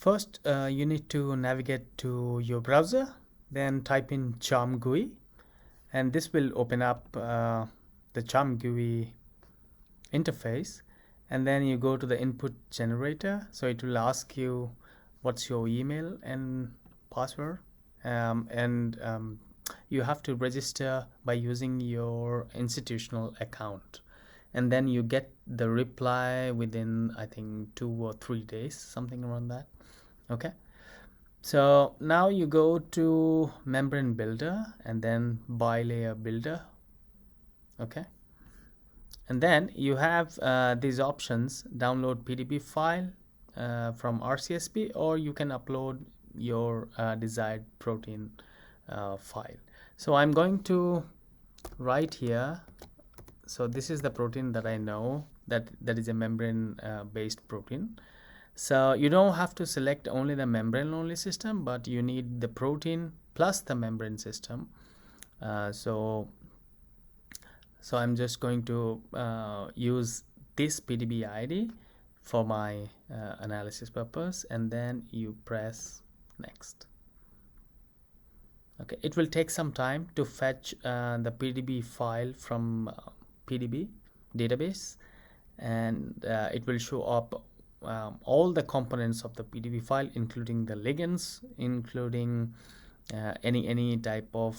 First, you need to navigate to your browser, then type in CHARMM-GUI, and this will open up the CHARMM-GUI interface. And then you go to the input generator, so it will ask you what's your email and password, and you have to register by using your institutional account, and then you get the reply within, I think, 2 or 3 days, something around that. Okay, so now you go to membrane builder and then bilayer builder. Okay, and then you have these options: download PDB file from RCSP, or you can upload your desired protein file. So I'm going to write here. So this is the protein that I know that is a membrane based protein. So you don't have to select only the membrane only system, but you need the protein plus the membrane system. So I'm just going to use this PDB ID for my analysis purpose, and then you press next. Okay, it will take some time to fetch the PDB file from PDB database, and it will show up all the components of the PDB file, including the ligands, including any type of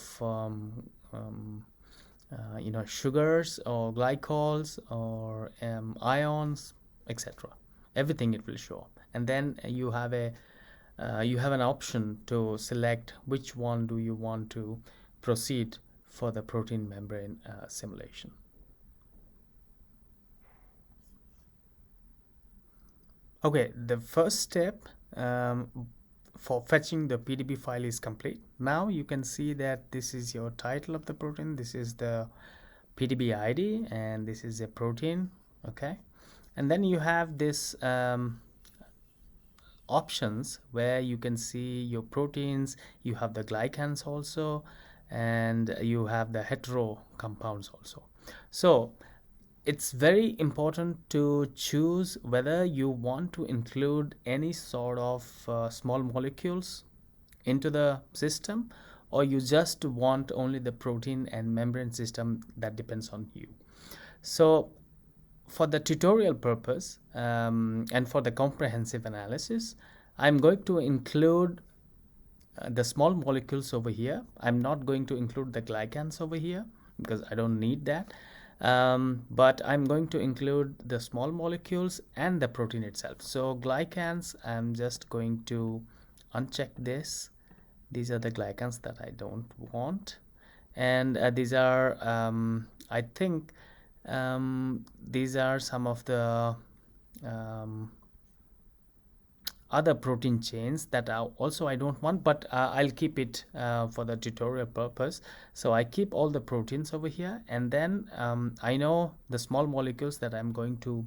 sugars or glycols or ions, etc. Everything it will show up. And then you have an option to select which one do you want to proceed for the protein membrane simulation. Okay, the first step for fetching the PDB file is complete. Now you can see that this is your title of the protein, this is the PDB ID, and this is a protein. Okay, and then you have this options where you can see your proteins, you have the glycans also, and you have the hetero compounds also. So it's very important to choose whether you want to include any sort of small molecules into the system, or you just want only the protein and membrane system. That depends on you. So for the tutorial purpose and for the comprehensive analysis, I'm going to include the small molecules over here. I'm not going to include the glycans over here because I don't need that. But I'm going to include the small molecules and the protein itself. So glycans, I'm just going to uncheck this. These are the glycans that I don't want, and these are I think these are some of the other protein chains that are also I don't want, but I'll keep it for the tutorial purpose. So I keep all the proteins over here, and then I know the small molecules that I'm going to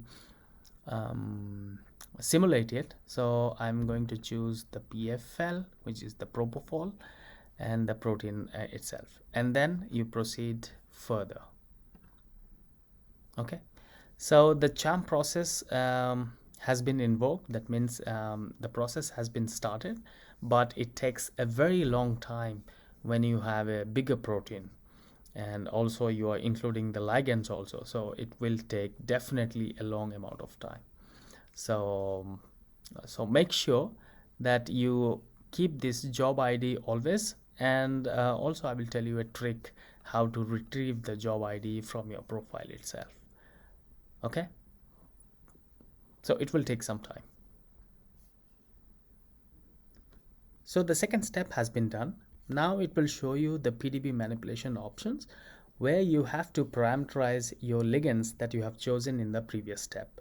simulate it. So I'm going to choose the PFL, which is the propofol, and the protein itself, and then you proceed further. Okay, so the CHARMM process has been invoked. That means the process has been started, but it takes a very long time when you have a bigger protein, and also you are including the ligands also, so it will take definitely a long amount of time. So make sure that you keep this job ID always, and also I will tell you a trick how to retrieve the job ID from your profile itself. Okay, so it will take some time. So the second step has been done. Now it will show you the PDB manipulation options, where you have to parameterize your ligands that you have chosen in the previous step.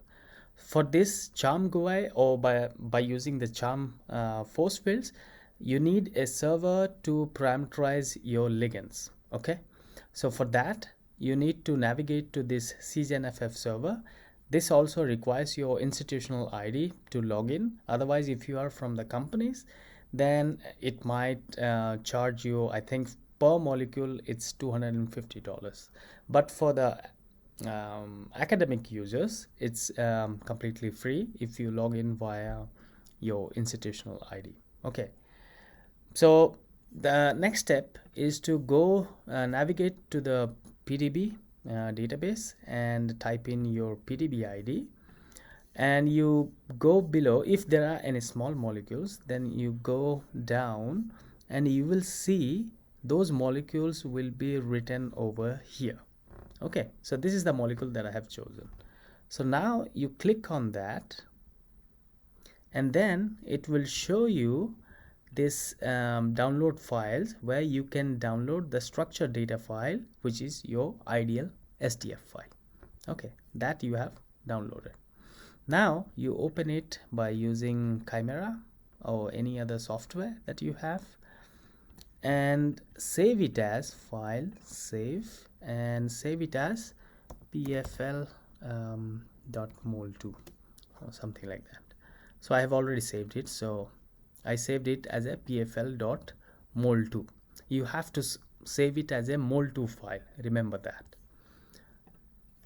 For this CHARMM-GUI, or by using the CHARMM force fields, you need a server to parameterize your ligands. Okay, so for that you need to navigate to this CGNFF server. This also requires your institutional ID to log in. Otherwise, if you are from the companies, then it might charge you, I think per molecule it's $250. But for the academic users, it's completely free if you log in via your institutional ID. Okay, so the next step is to go navigate to the PDB database and type in your PDB ID, and you go below. If there are any small molecules, then you go down and you will see those molecules will be written over here. Okay, so this is the molecule that I have chosen. So now you click on that, and then it will show you this download files where you can download the structured data file, which is your ideal SDF file. Okay, that you have downloaded. Now you open it by using Chimera or any other software that you have, and save it as file, save, and save it as pfl .mol2 or something like that. So I have already saved it, so I saved it as a pfl.mol2. You have to save it as a mol2 file, remember that.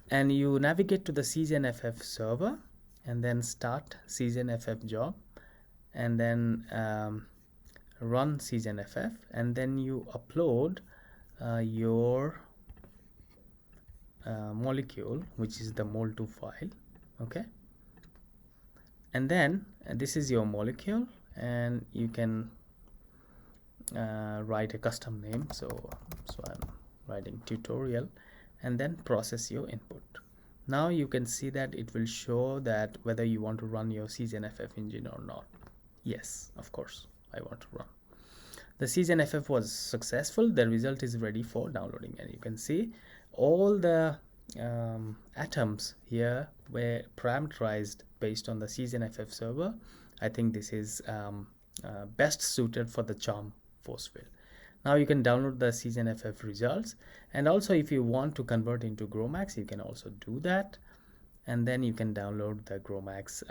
And you navigate to the CGNFF server and then start CGNFF job, and then run CGNFF, and then you upload your molecule, which is the mol2 file. Okay, and then this is your molecule, and you can write a custom name. So I'm writing tutorial, and then process your input. Now you can see that it will show that whether you want to run your CGNFF engine or not. Yes, of course I want to run. The CGNFF was successful. The result is ready for downloading, and you can see all the atoms here were parameterized based on the CGNFF server. I think this is best suited for the CHARMM force field. Now you can download the CGNFF results, and also if you want to convert into GROMACS, you can also do that, and then you can download the GROMACS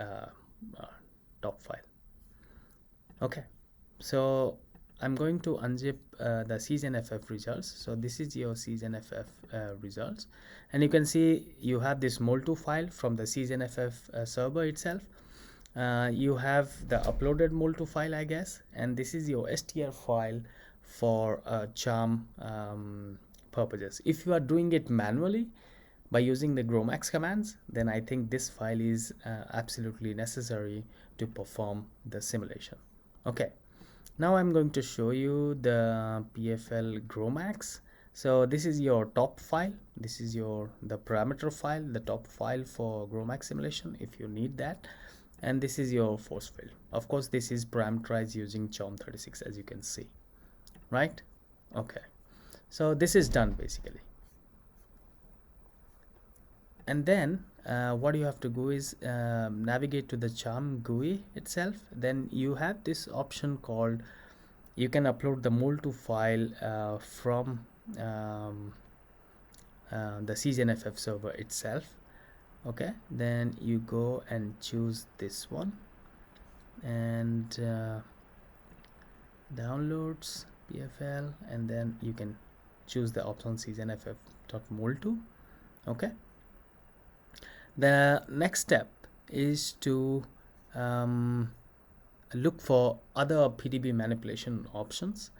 top file. Okay, so I'm going to unzip the CGNFF results. So this is your CGNFF results, and you can see you have this mol2 file from the CGNFF server itself. You have the uploaded mol2 file, I guess, and this is your str file for CHARMM purposes. If you are doing it manually by using the GROMACS commands, then I think this file is absolutely necessary to perform the simulation. Okay, now I'm going to show you the PFL GROMACS. So this is your top file. This is the parameter file, the top file for GROMACS simulation if you need that. And this is your force field. Of course, this is parameterized using CHARMM-36, as you can see, right? Okay, so this is done basically. And then what you have to do is navigate to the CHARMM-GUI itself. Then you have this option called, you can upload the mol2 file from the CGNFF server itself. Okay, then you go and choose this one, and downloads PFL, and then you can choose the option CGNFF.mol2. okay, the next step is to look for other PDB manipulation options,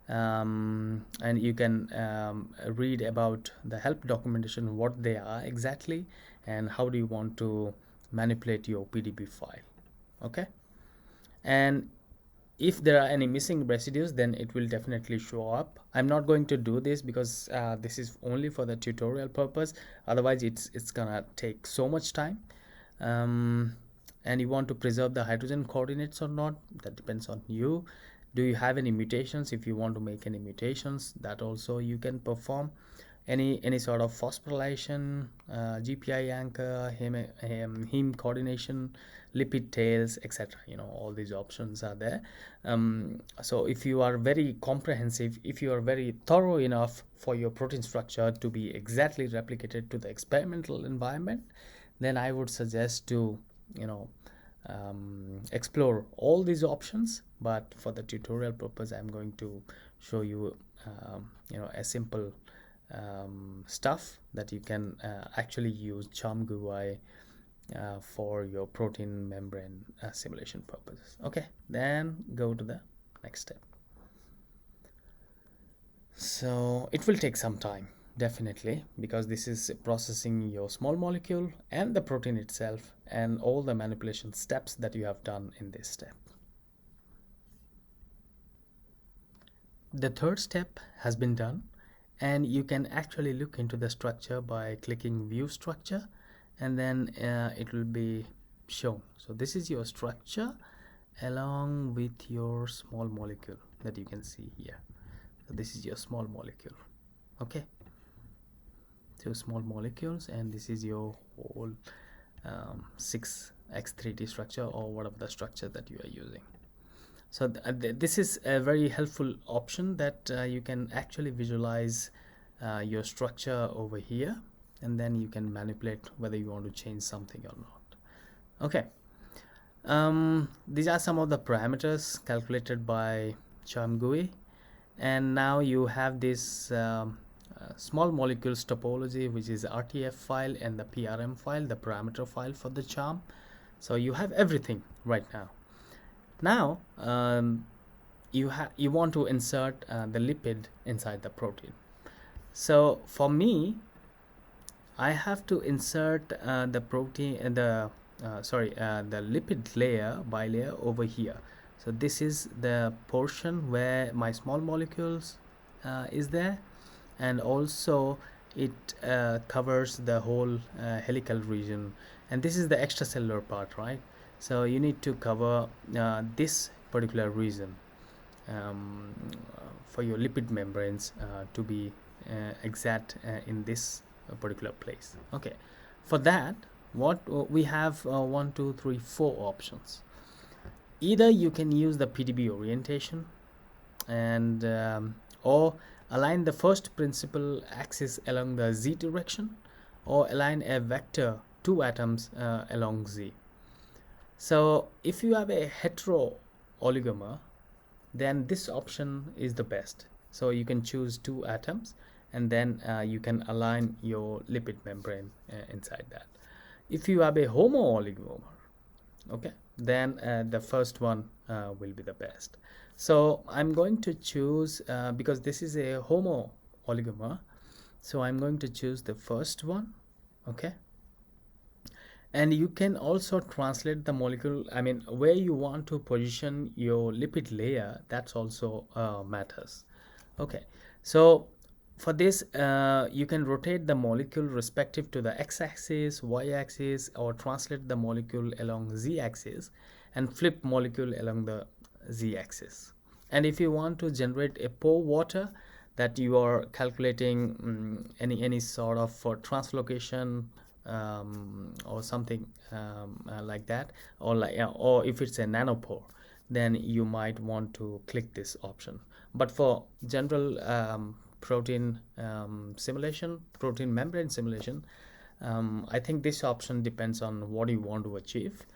and you can read about the help documentation, what they are exactly, and how do you want to manipulate your PDB file. Okay, and if there are any missing residues, then it will definitely show up. I'm not going to do this because this is only for the tutorial purpose. Otherwise it's gonna take so much time, and you want to preserve the hydrogen coordinates or not, that depends on you. Do you have any mutations? If you want to make any mutations, that also you can perform. Any sort of phosphorylation, GPI anchor, heme coordination, lipid tails, etc. All these options are there. So if you are very comprehensive, if you are very thorough enough for your protein structure to be exactly replicated to the experimental environment, then I would suggest to explore all these options. But for the tutorial purpose, I'm going to show you a simple stuff that you can actually use CHARMM-GUI for your protein membrane simulation purposes. Okay, then go to the next step. So it will take some time, definitely, because this is processing your small molecule and the protein itself and all the manipulation steps that you have done in this step. The third step has been done, and you can actually look into the structure by clicking view structure, and then it will be shown. So this is your structure along with your small molecule that you can see here. So this is your small molecule. Okay, two small molecules, and this is your whole 6x3D structure, or whatever the structure that you are using. So this is a very helpful option that you can actually visualize your structure over here, and then you can manipulate whether you want to change something or not. Okay, these are some of the parameters calculated by CHARMM-GUI, and now you have this small molecules topology, which is RTF file, and the PRM file, the parameter file for the CHARMM. So you have everything right now. Now you want to insert the lipid inside the protein. So for me, I have to insert the protein, the lipid layer, bilayer over here. So this is the portion where my small molecules is there, and also it covers the whole helical region, and this is the extracellular part, right? So you need to cover this particular region for your lipid membranes to be exact in this particular place. Okay, for that, what we have 1, 2, 3, 4 options. Either you can use the PDB orientation and or align the first principal axis along the Z direction, or align a vector 2 atoms along Z. So if you have a hetero oligomer, then this option is the best. So you can choose 2 atoms, and then you can align your lipid membrane inside that. If you have a homo oligomer, okay, then the first one will be the best. So I'm going to choose, because this is a homo oligomer, so I'm going to choose the first one. Okay, and you can also translate the molecule, I mean where you want to position your lipid layer, that's also matters. Okay, so for this you can rotate the molecule respective to the x-axis, y-axis, or translate the molecule along z-axis and flip molecule along the z-axis. And if you want to generate a pore water that you are calculating any sort of translocation or something like that, or if it's a nanopore, then you might want to click this option. But for general protein simulation, protein membrane simulation, I think this option depends on what you want to achieve.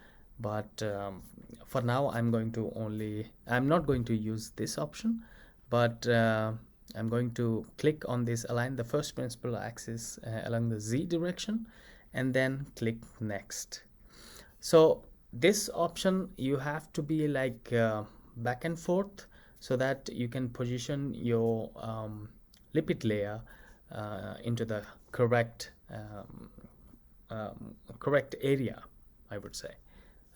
But for now, I'm not going to use this option, but I'm going to click on this align the first principal axis along the Z direction, and then click next. So this option, you have to be like back and forth, so that you can position your lipid layer into the correct area, I would say.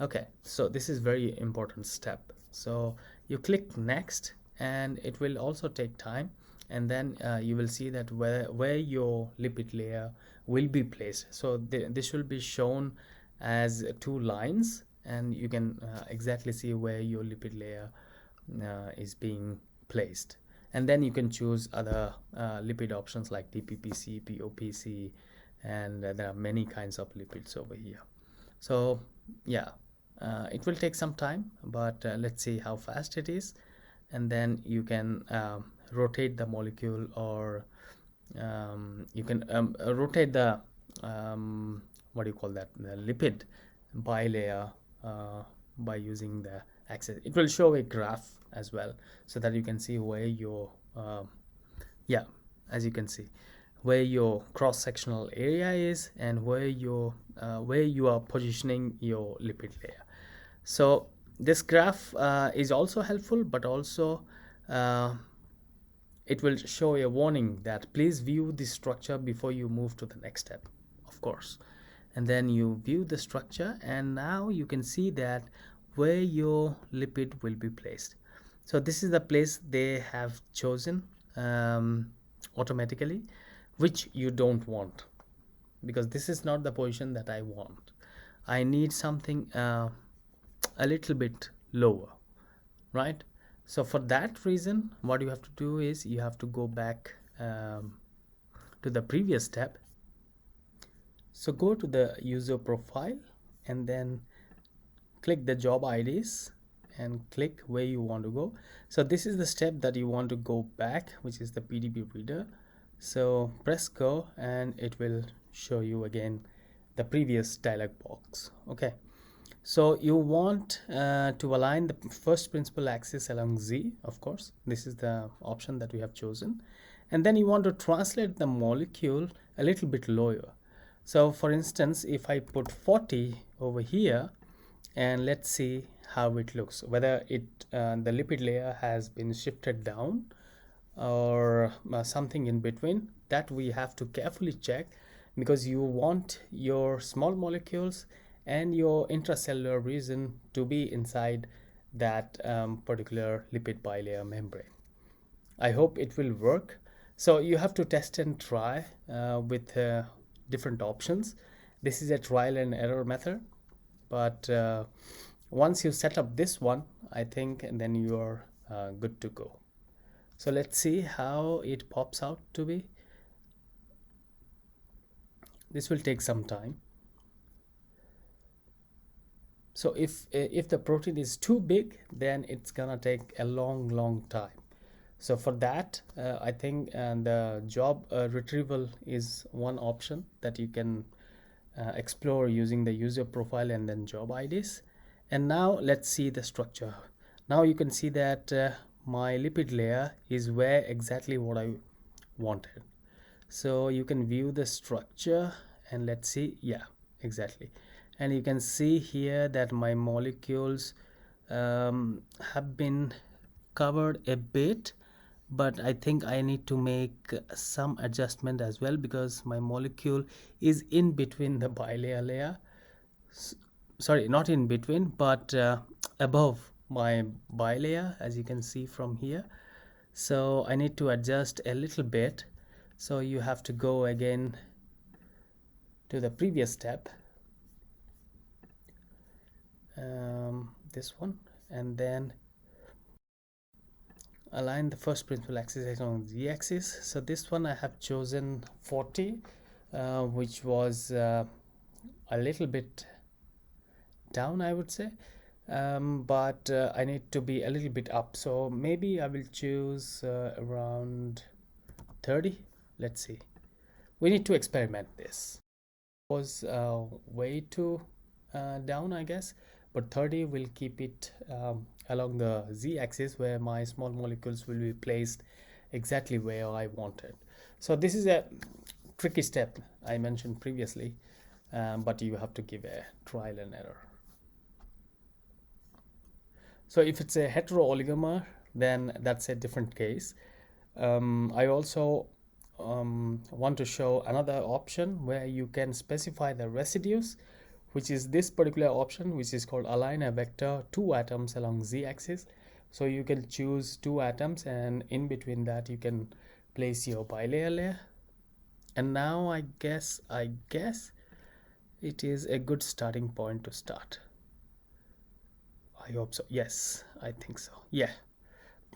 Okay, so this is very important step. So you click next, and it will also take time, and then you will see that where your lipid layer will be placed. So this will be shown as 2 lines, and you can exactly see where your lipid layer is being placed. And then you can choose other lipid options like DPPC, POPC, and there are many kinds of lipids over here. So yeah, it will take some time, but let's see how fast it is. And then you can rotate the molecule, or you can rotate the what do you call that, the lipid bilayer by using the axis. It will show a graph as well, so that you can see where your yeah, as you can see where your cross-sectional area is and where you are positioning your lipid layer. So this graph is also helpful, but also it will show a warning that please view the structure before you move to the next step, of course. And then you view the structure, and now you can see that where your lipid will be placed. So this is the place they have chosen automatically, which you don't want, because this is not the position that I want. I need something a little bit lower, right? So for that reason, what you have to do is you have to go back to the previous step. So go to the user profile and then click the job IDs and click where you want to go. So this is the step that you want to go back, which is the PDB reader. So press go and it will show you again the previous dialog box. Okay, so you want to align the first principal axis along Z, of course. This is the option that we have chosen. And then you want to translate the molecule a little bit lower. So for instance, if I put 40 over here, and let's see how it looks, whether the lipid layer has been shifted down or something in between. That we have to carefully check, because you want your small molecules and your intracellular region to be inside that particular lipid bilayer membrane. I hope it will work. So you have to test and try with different options. This is a trial and error method, but once you set up this one, I think, and then you are good to go. So let's see how it pops out to be. This will take some time. So if the protein is too big, then it's gonna take a long time. So for that, I think the job retrieval is one option that you can explore using the user profile and then job IDs. And now let's see the structure. Now you can see that my lipid layer is where exactly what I wanted. So you can view the structure and let's see, yeah, exactly. And you can see here that my molecules have been covered a bit, but I think I need to make some adjustment as well, because my molecule is in between the bilayer layer. Sorry, not in between, but above my bilayer, as you can see from here. So I need to adjust a little bit. So you have to go again to the previous step, this one, and then align the first principal axis on the z-axis. So this one I have chosen 40, which was a little bit down, I would say, but I need to be a little bit up. So maybe I will choose around 30. Let's see. We need to experiment this. It was way too down, I guess, but 30 will keep it along the z-axis, where my small molecules will be placed exactly where I wanted. So this is a tricky step I mentioned previously, but you have to give a trial and error. So if it's a hetero oligomer, then that's a different case. I also want to show another option where you can specify the residues, which is this particular option, which is called align a vector 2 atoms along z-axis. So you can choose 2 atoms, and in between that you can place your bilayer layer. And now I guess it is a good starting point to start. I hope so. Yes, I think so. Yeah.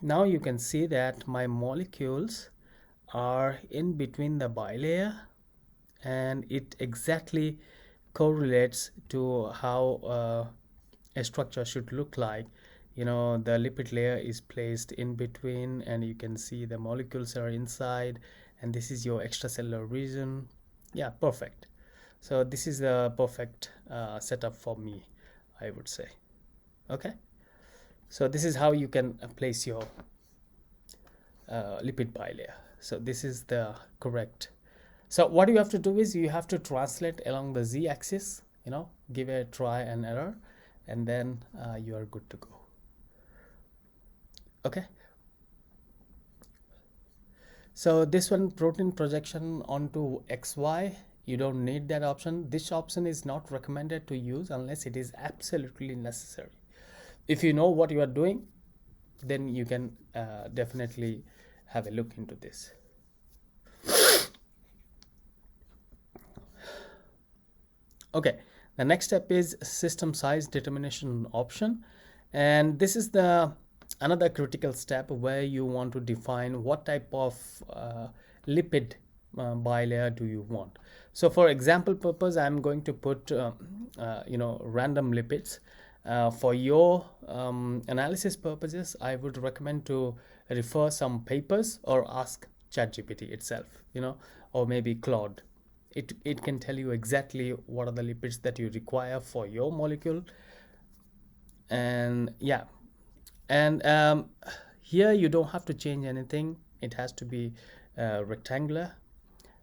Now you can see that my molecules are in between the bilayer, and it exactly correlates to how a structure should look like. You know, the lipid layer is placed in between, and you can see the molecules are inside, and this is your extracellular region. Yeah, perfect. So this is the perfect setup for me, I would say. Okay, so this is how you can place your lipid bilayer. So this is the correct So what you have to do is you have to translate along the z-axis, give a try and error, and then you are good to go. Okay. So this one, protein projection onto XY, you don't need that option. This option is not recommended to use unless it is absolutely necessary. If you know what you are doing, then you can definitely have a look into this. Okay, the next step is system size determination option, and this is the another critical step where you want to define what type of lipid bilayer do you want. So for example purpose, I'm going to put random lipids. For your analysis purposes, I would recommend to refer some papers or ask ChatGPT itself, or maybe Claude. It can tell you exactly what are the lipids that you require for your molecule. And yeah, and here you don't have to change anything. It has to be rectangular,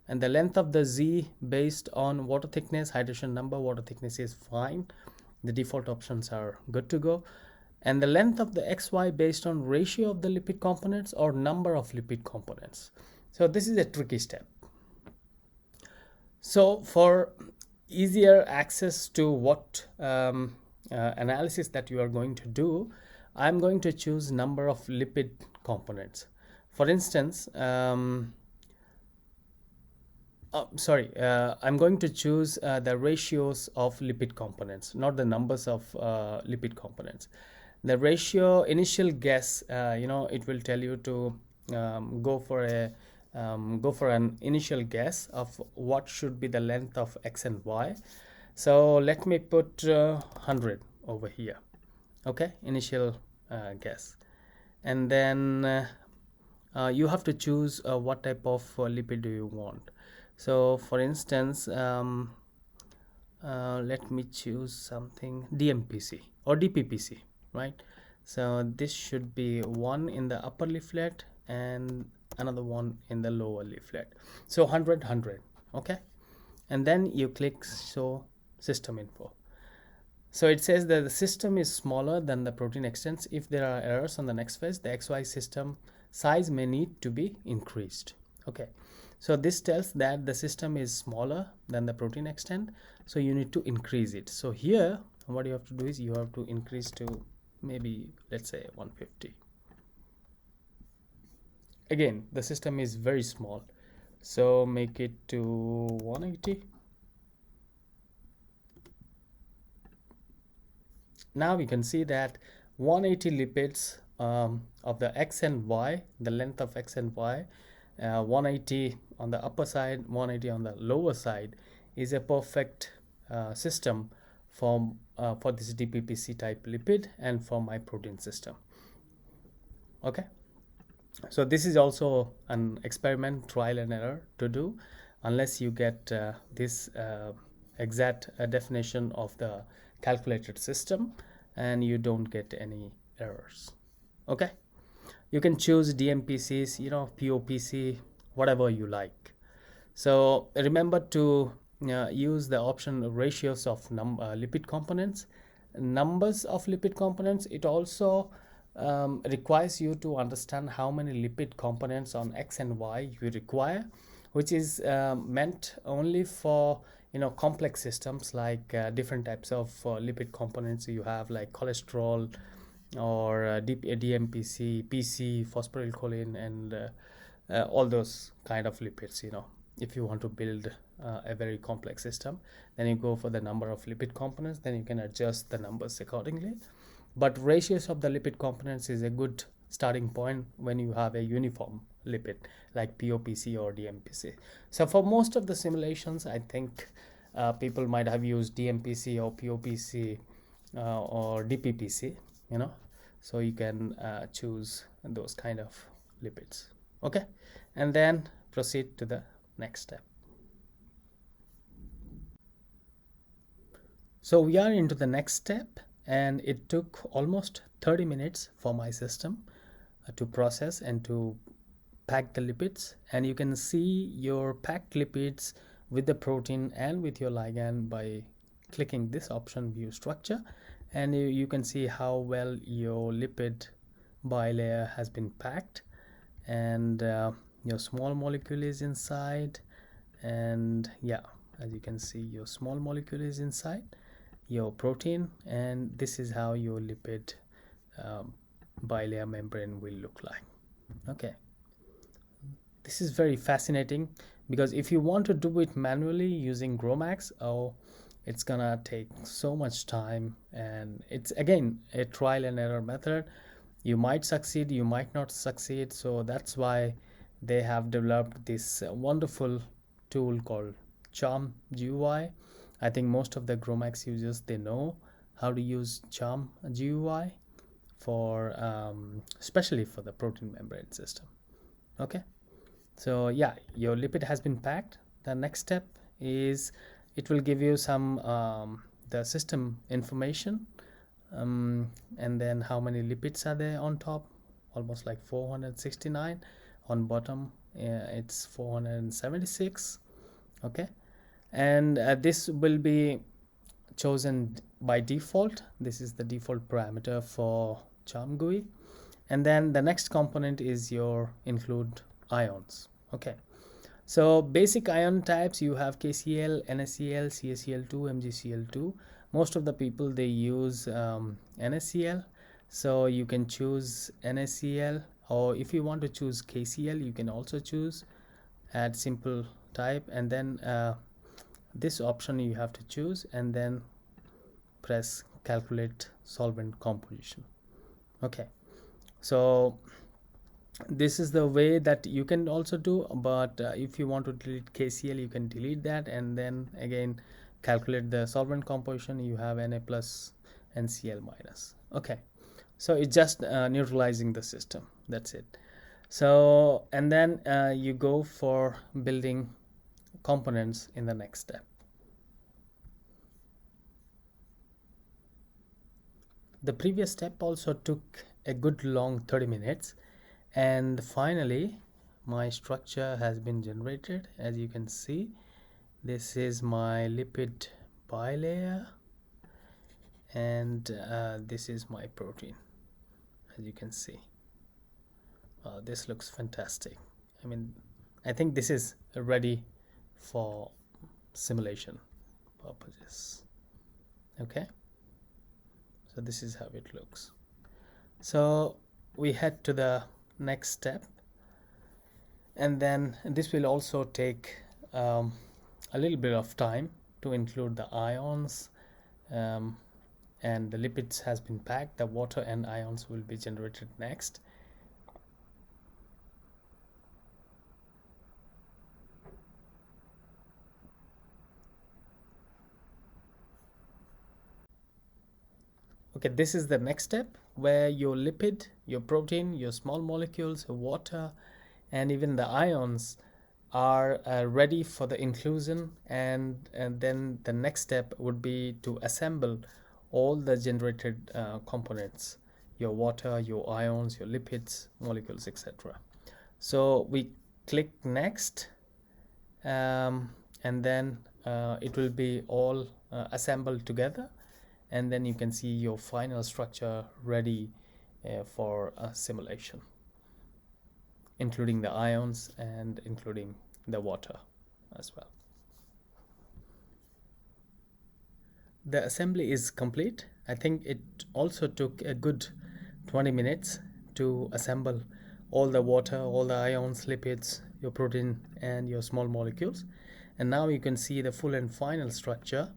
and the length of the Z based on water thickness, hydrogen number, water thickness is fine. The default options are good to go. And the length of the XY based on ratio of the lipid components or number of lipid components. So this is a tricky step. So for easier access to what analysis that you are going to do, I'm going to choose number of lipid components. For instance, I'm going to choose the ratios of lipid components, not the numbers of lipid components. The ratio initial guess, it will tell you to go for an initial guess of what should be the length of X and Y. So let me put 100 over here. Okay, initial guess. And then you have to choose what type of lipid do you want. So for instance, let me choose something DMPC or DPPC, right? So this should be one in the upper leaflet and another one in the lower leaflet. So 100. Okay, and then you click show system info. So it says that the system is smaller than the protein extents. If there are errors on the next phase, the XY system size may need to be increased. Okay, so this tells that the system is smaller than the protein extent, so you need to increase it. So here what you have to do is you have to increase to maybe, let's say, 150. Again, the system is very small, so make it to 180. Now we can see that 180 lipids of the X and Y, the length of X and Y, 180 on the upper side, 180 on the lower side, is a perfect system for this DPPC type lipid and for my protein system. Okay, so this is also an experiment, trial and error to do, unless you get this exact definition of the calculated system and you don't get any errors. Okay, you can choose DMPCs, POPC, whatever you like. So remember to use the option ratios of lipid components, numbers of lipid components. It also requires you to understand how many lipid components on X and Y you require, which is meant only for complex systems, like different types of lipid components you have, like cholesterol or DMPC, PC, phosphorylcholine, and all those kind of lipids. If you want to build a very complex system, then you go for the number of lipid components, then you can adjust the numbers accordingly. But ratios of the lipid components is a good starting point when you have a uniform lipid like POPC or DMPC. So for most of the simulations, I think people might have used DMPC or POPC or DPPC, so you can choose those kind of lipids. Okay, and then proceed to the next step. So we are into the next step, and it took almost 30 minutes for my system to process and to pack the lipids, and you can see your packed lipids with the protein and with your ligand by clicking this option, view structure, and you can see how well your lipid bilayer has been packed, and your small molecule is inside, and yeah, as you can see, your small molecule is inside your protein, and this is how your lipid bilayer membrane will look like. Okay, this is very fascinating, because if you want to do it manually using GROMACS, oh, it's gonna take so much time, and it's again a trial and error method. You might succeed, you might not succeed, so that's why they have developed this wonderful tool called CHARMM-GUI. I think most of the GROMACS users, they know how to use CHARMM-GUI for especially for the protein membrane system. Okay, so yeah, your lipid has been packed. The next step is it will give you some the system information, and then how many lipids are there on top, almost like 469. On bottom it's 476. Okay, and this will be chosen by default. This is the default parameter for CHARMM-GUI. And then the next component is your include ions. Okay, so basic ion types, you have KCl, NaCl, CaCl2, MgCl2. Most of the people, they use NaCl, so you can choose NaCl, or if you want to choose KCl, you can also choose add simple type, and then this option you have to choose, and then press calculate solvent composition. Okay, so this is the way that you can also do, but if you want to delete KCl, you can delete that, and then again calculate the solvent composition. You have Na plus and Cl minus. Okay, so it's just neutralizing the system, that's it. So, and then you go for building components in the next step. The previous step also took a good long 30 minutes, and finally my structure has been generated. As you can see, this is my lipid bilayer, and this is my protein. As you can see, this looks fantastic. I mean, I think this is ready for simulation purposes. Okay, so this is how it looks. So we head to the next step, and then this will also take a little bit of time to include the ions, and the lipids has been packed. The water and ions will be generated next. Okay, this is the next step, where your lipid, your protein, your small molecules, your water, and even the ions are ready for the inclusion, and then the next step would be to assemble all the generated components, your water, your ions, your lipids, molecules, etc. So we click next, and then it will be all assembled together, and then you can see your final structure ready for simulation, including the ions and including the water as well. The assembly is complete. I think it also took a good 20 minutes to assemble all the water, all the ions, lipids, your protein, and your small molecules. And now you can see the full and final structure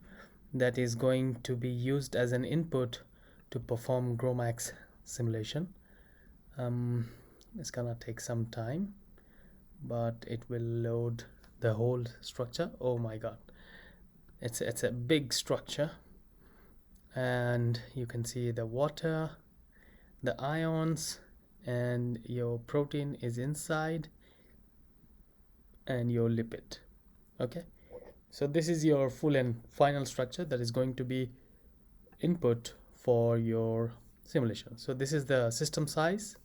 that is going to be used as an input to perform GROMACS simulation. It's gonna take some time, but it will load the whole structure. Oh my god, it's a big structure, and you can see the water, the ions, and your protein is inside, and your lipid. Okay, so this is your full and final structure that is going to be input for your simulation. So this is the system size,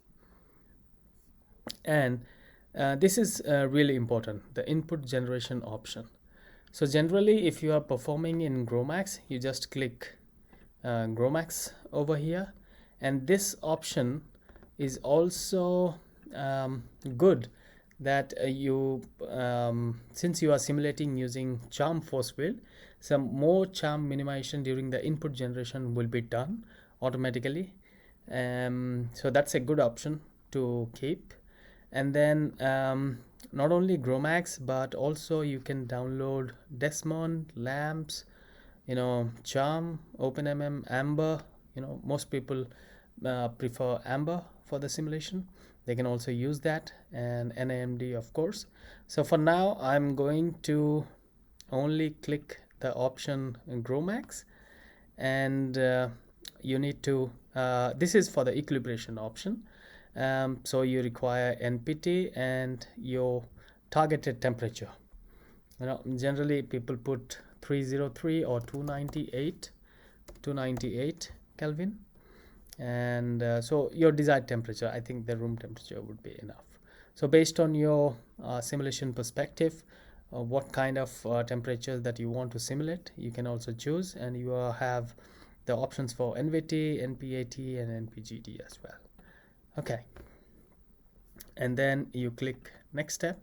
and This is really important, the input generation option. So generally, if you are performing in GROMACS, you just click GROMACS over here, and this option is also good that since you are simulating using CHARMM force field, some more CHARMM minimization during the input generation will be done automatically. So that's a good option to keep. And then not only GROMACS, but also you can download Desmond, LAMPS, CHARMM, OpenMM, Amber. Most people prefer Amber for the simulation. They can also use that, and NAMD, of course. So for now, I'm going to only click the option GROMACS, and you need to this is for the equilibration option. So you require NPT and your targeted temperature. Generally people put 303 or 298 Kelvin, and so your desired temperature, I think the room temperature would be enough. So based on your simulation perspective, what kind of temperature that you want to simulate, you can also choose, and you have the options for NVT, NPAT, and NPGT as well. Okay, and then you click next step.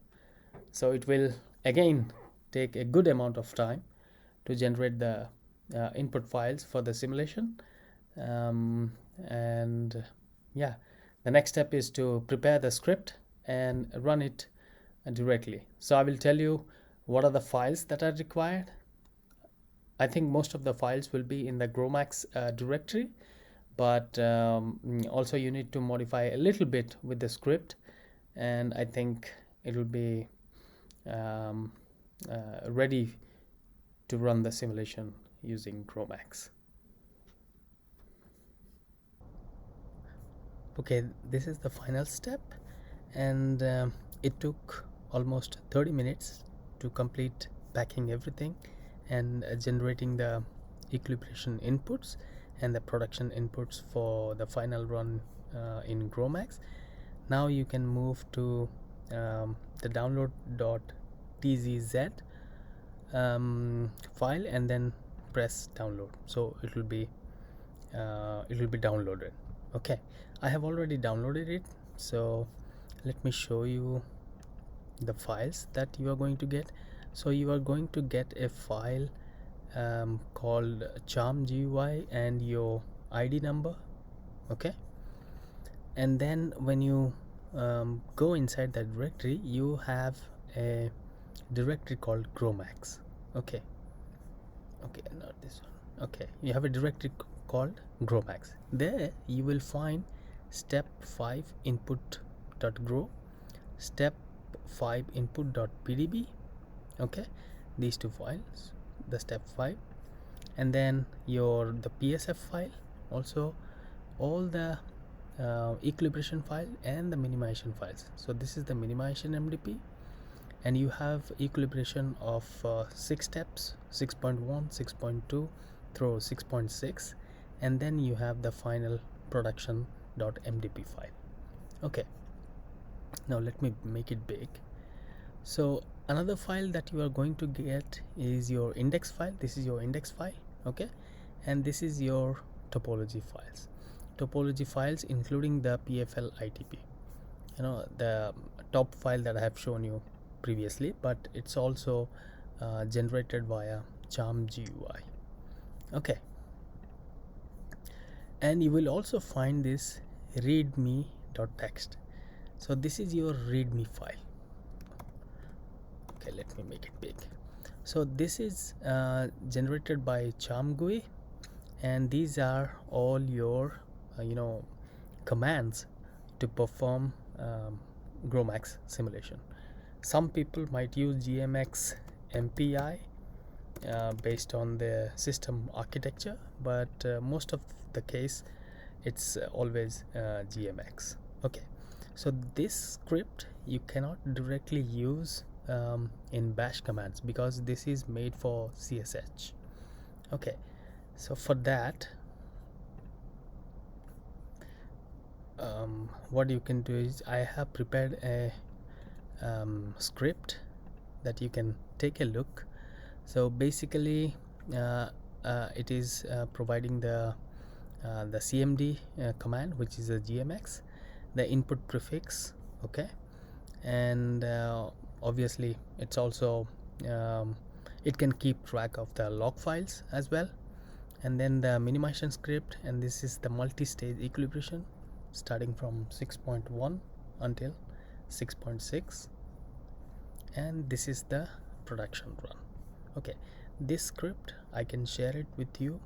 So it will again take a good amount of time to generate the input files for the simulation. And yeah, the next step is to prepare the script and run it directly. So I will tell you what are the files that are required. I think most of the files will be in the GROMACS directory, but also you need to modify a little bit with the script, and I think it will be ready to run the simulation using GROMACS. Okay, this is the final step, and it took almost 30 minutes to complete packing everything and generating the equilibration inputs and the production inputs for the final run in GROMACS. Now you can move to the download.tzz file and then press download. So it will be downloaded. Okay, I have already downloaded it, so let me show you the files that you are going to get. So you are going to get a file called CHARMM-GUI and your ID number. Okay, and then when you go inside that directory, you have a directory called GROMACS. Okay, not this one. Okay, you have a directory called GROMACS. There you will find step 5 input.gro, step 5 input.pdb. okay, these two files, the step 5, and then the PSF file, also all the equilibration file and the minimization files. So this is the minimization MDP, and you have equilibration of 6 steps, 6.1, 6.2 through 6.6, and then you have the final production.mdp file. Okay, now let me make it big. So another file that you are going to get is your index file. This is your index file. Okay, and this is your topology files, including the PFL ITP, the top file that I have shown you previously, but it's also generated via CHARMM-GUI. Okay, and you will also find this readme.txt. so this is your readme file. Okay, let me make it big. So this is generated by CHARMM-GUI, and these are all your commands to perform GROMACS simulation. Some people might use GMX MPI based on the system architecture, but most of the case it's always GMX. Okay, so this script you cannot directly use in bash commands because this is made for CSH. Okay, so for that what you can do is I have prepared a script that you can take a look. So basically it is providing the CMD command, which is a GMX, the input prefix, okay, and obviously it's also it can keep track of the log files as well, and then the minimization script, and this is the multi-stage equilibration starting from 6.1 until 6.6, and this is the production run. Okay, this script I can share it with you.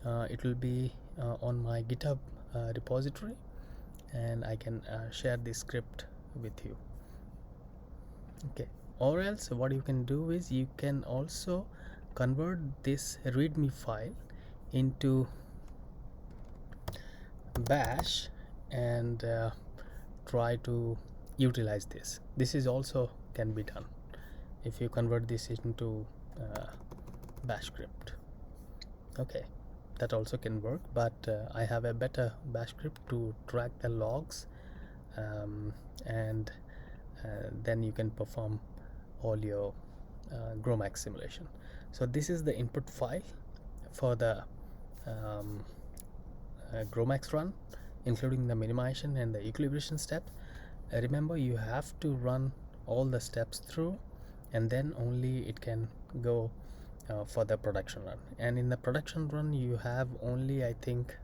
It will be on my GitHub repository, and I can share this script with you. Okay, or else what you can do is you can also convert this readme file into bash and try to utilize this. This is also can be done if you convert this into bash script. Okay, that also can work, but I have a better bash script to track the logs, and then you can perform all your GROMACS simulation. So this is the input file for the GROMACS run, including the minimization and the equilibration step. Remember, you have to run all the steps through, and then only it can go for the production run. And in the production run you have only, I think,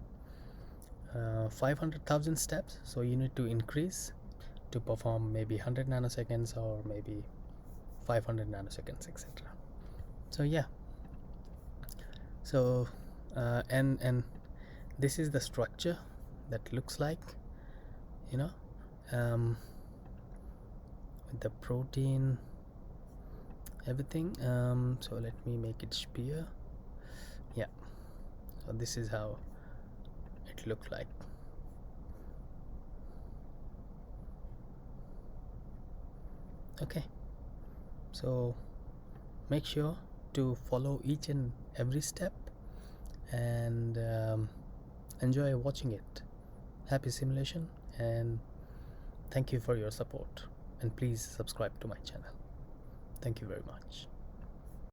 500,000 steps, so you need to increase to perform maybe 100 nanoseconds or maybe 500 nanoseconds, etc. So yeah, so and this is the structure that looks like, you know, the protein, everything. So let me make it spear. Yeah, so this is how it looks like. Okay, so make sure to follow each and every step, and enjoy watching it. Happy simulation, and thank you for your support, and please subscribe to my channel. Thank you very much.